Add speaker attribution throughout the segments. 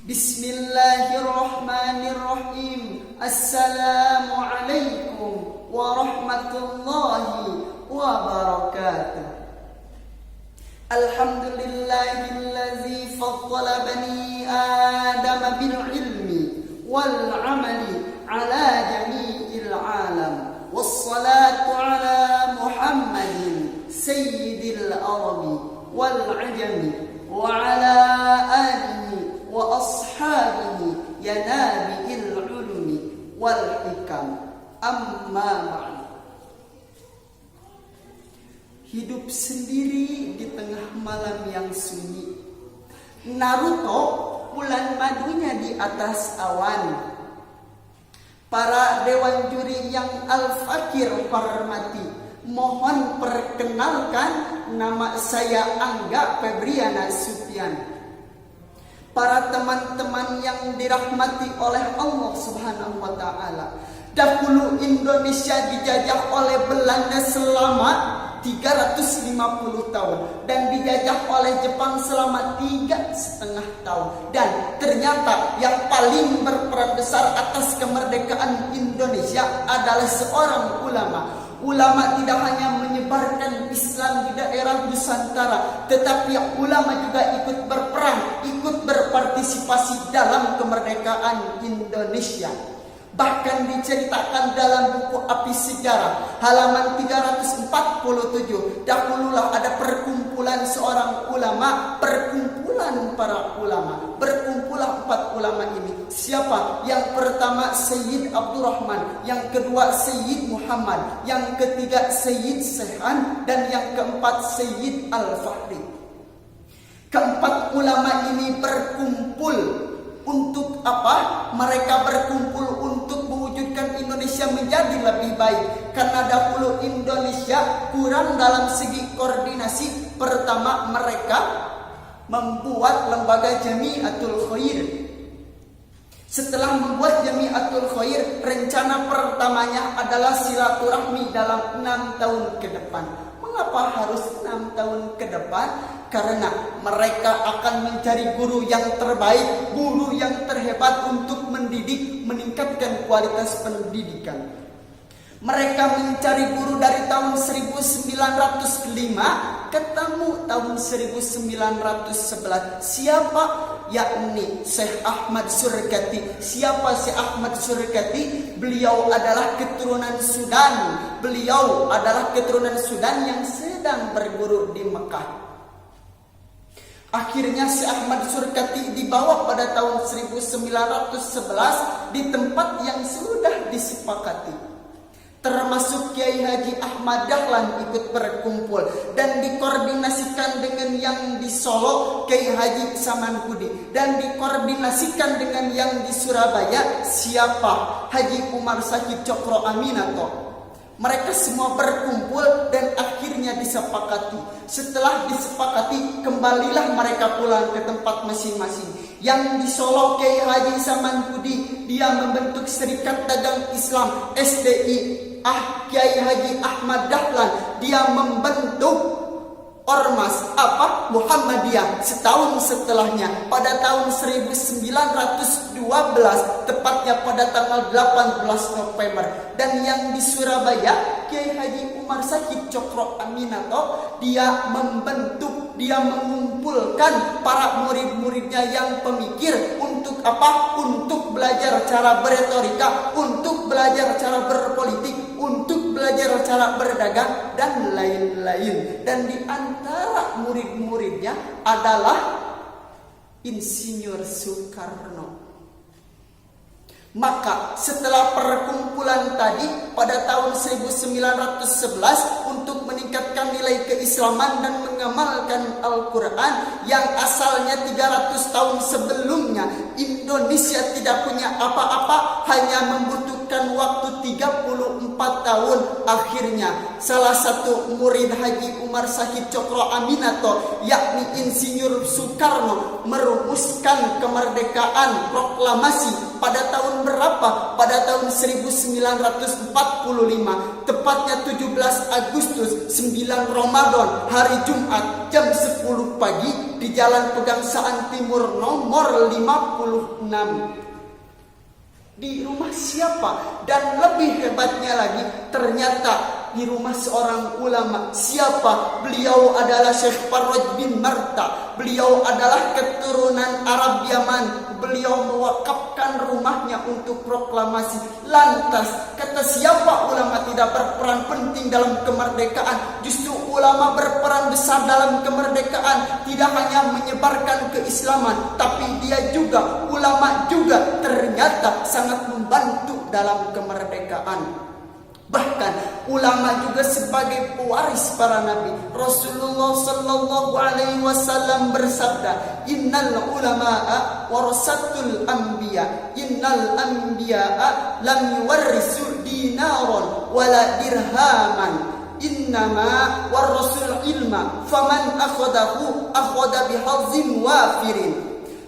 Speaker 1: Bismillahirrahmanirrahim. Assalamualaikum warahmatullahi wabarakatuh. Alhamdulillahillazi faddala bani Adam bil ilmi wal amali ala jami'il alam. Wassalatu ala Muhammadin sayyidil arabi wal ajami wa ala alihi wa ashabihi ya nabiil ulumi wal hikam. Amma ba'du. Hidup sendiri di tengah malam yang sunyi. Naruto bulan madunya di atas awan. Para dewan juri yang al-fakir hormati, mohon perkenalkan nama saya Angga Febriana Supian. Para teman-teman yang dirahmati oleh Allah Subhanahu wa Ta'ala, dahulu Indonesia dijajah oleh Belanda selama 350 tahun dan dijajah oleh Jepang selama 3,5 tahun. Dan ternyata yang paling berperan besar atas kemerdekaan Indonesia adalah seorang ulama. Ulama tidak hanya menyebarkan Islam di daerah Nusantara, tetapi ulama juga ikut berperan, ikut berpartisipasi dalam kemerdekaan Indonesia. Bahkan diceritakan dalam buku Api Sejarah halaman 347, dahululah ada perkumpulan seorang ulama, perkumpulan para ulama. Berkumpulah 4 ulama ini. Siapa? Yang pertama Sayyid Abdurrahman, yang kedua Sayyid Muhammad, yang ketiga Sayyid Sehan, dan yang keempat Sayyid Al-Fahri. Keempat ulama ini berkumpul untuk apa? Mereka berkumpul untuk mewujudkan Indonesia menjadi lebih baik. Karena dahulu Indonesia kurang dalam segi koordinasi. Pertama, mereka membuat lembaga Jamiatul Khair. Setelah membuat Jamiatul Khair, rencana pertamanya adalah silaturahmi dalam 6 tahun ke depan. Mengapa harus 6 tahun ke depan? Karena mereka akan mencari guru yang terbaik, guru yang terhebat untuk mendidik, meningkatkan kualitas pendidikan. Mereka mencari guru dari tahun 1905 ketemu tahun 1911. Siapa? Yakni Syekh Ahmad Surkati. Siapa Syekh Ahmad Surkati? Beliau adalah keturunan Sudan. Beliau adalah keturunan Sudan yang sedang berguru di Mekah. Akhirnya Syekh Ahmad Surkati dibawa pada tahun 1911 di tempat yang sudah disepakati. Termasuk Kiai Haji Ahmad Dahlan ikut berkumpul dan dikoordinasikan dengan yang di Solo, Kiai Haji Samanhudi, dan dikoordinasikan dengan yang di Surabaya. Siapa? Haji Umar Syahid Cokro Aminato. Mereka semua berkumpul dan akhirnya disepakati. Setelah disepakati, kembalilah mereka pulang ke tempat masing-masing. Yang di Solo, Kiai Haji Samanhudi, dia membentuk Serikat Dagang Islam SDI. Kiai Haji Ahmad Dahlan, dia membentuk Ormas Muhammadiyah. Setahun setelahnya, pada tahun 1912, tepatnya pada tanggal 18 November. Dan yang di Surabaya, Kiai Haji Umar Syahid Cokro Aminato, dia membentuk, dia mengumpulkan para murid-muridnya yang pemikir untuk apa? Untuk belajar cara berretorika, untuk belajar cara berpolitik, untuk belajar cara berdagang, dan lain-lain. Dan di antara murid-muridnya adalah Insinyur Soekarno. Maka setelah perkumpulan tadi pada tahun 1911 untuk meningkatkan nilai keislaman dan mengamalkan Al-Quran yang asalnya 300 tahun sebelumnya Indonesia tidak punya apa-apa, hanya membutuhkan waktu 34 tahun. Akhirnya salah satu murid Haji Umar Syahid Cokro Aminato, yakni Insinyur Soekarno, merumuskan kemerdekaan proklamasi pada tahun berapa? Pada tahun 1945, tepatnya 17 Agustus 9 Ramadan hari Jumat jam 10 pagi di Jalan Pegangsaan Timur nomor 56. Di rumah siapa? Dan lebih hebatnya lagi, ternyata di rumah seorang ulama. Siapa? Beliau adalah Syekh Faraj bin Marta. Beliau adalah keturunan Arab Yaman. Beliau mewakafkan rumahnya untuk proklamasi. Lantas, kata siapa ulama tidak berperan penting dalam kemerdekaan? Justru ulama berperan besar dalam kemerdekaan. Tidak hanya menyebarkan keislaman, tapi dia juga, ulama juga ternyata sangat membantu dalam kemerdekaan. Bahkan ulama juga sebagai pewaris para nabi. Rasulullah sallallahu alaihi wasallam bersabda, "Innal ulama'a warasatul anbiya. Innal anbiya'a lam yuwarrisu dinaran wala dirhaman. Innama warasul ilma. Faman akhadahu akhadha bihazzin wafirin."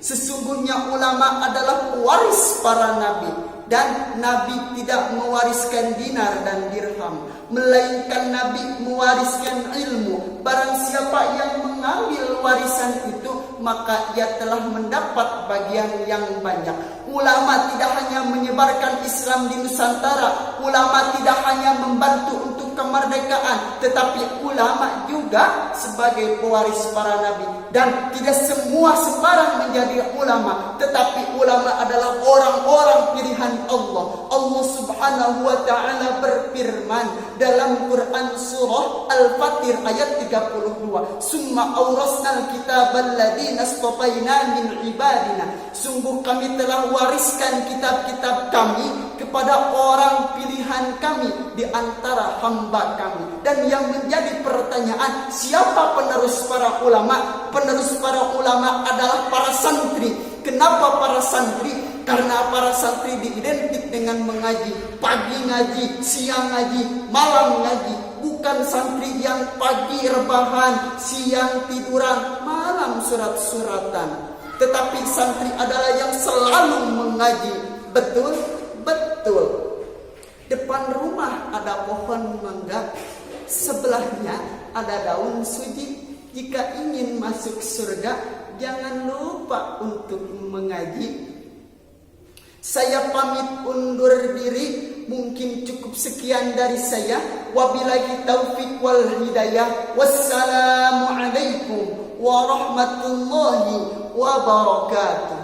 Speaker 1: Sesungguhnya ulama adalah pewaris para nabi. Dan Nabi tidak mewariskan dinar dan dirham, melainkan Nabi mewariskan ilmu. Barang siapa yang mengambil warisan itu, maka ia telah mendapat bagian yang banyak. Ulama tidak hanya menyebarkan Islam di Nusantara, ulama tidak hanya membantu untuk kemerdekaan, tetapi ulama juga sebagai pewaris para nabi. Dan tidak semua sembarang menjadi ulama, tetapi ulama adalah orang-orang pilihan Allah. Allah Subhanahu wa taala berfirman dalam Quran surah Al-Fatir ayat 32, "Summa awrasnal kitabal ladzina istafaina min ibadina." Sungguh kami telah wariskan kitab-kitab kami kepada orang pilihan kami di antara hamba kami. Dan yang menjadi pertanyaan, siapa penerus para ulama? Penerus para ulama adalah para santri. Kenapa para santri? Karena para santri diidentik dengan mengaji. Pagi ngaji, siang ngaji, malam ngaji. Bukan santri yang pagi rebahan, siang tiduran, malam surat-suratan. Tetapi santri adalah yang selalu mengaji. Betul? Betul. Depan rumah ada pohon mangga, sebelahnya ada daun suji. Jika ingin masuk surga, jangan lupa untuk mengaji. Saya pamit undur diri. Mungkin cukup sekian dari saya. Wabillahi taufik wal hidayah. Wassalamualaikum warahmatullahi wabarakatuh.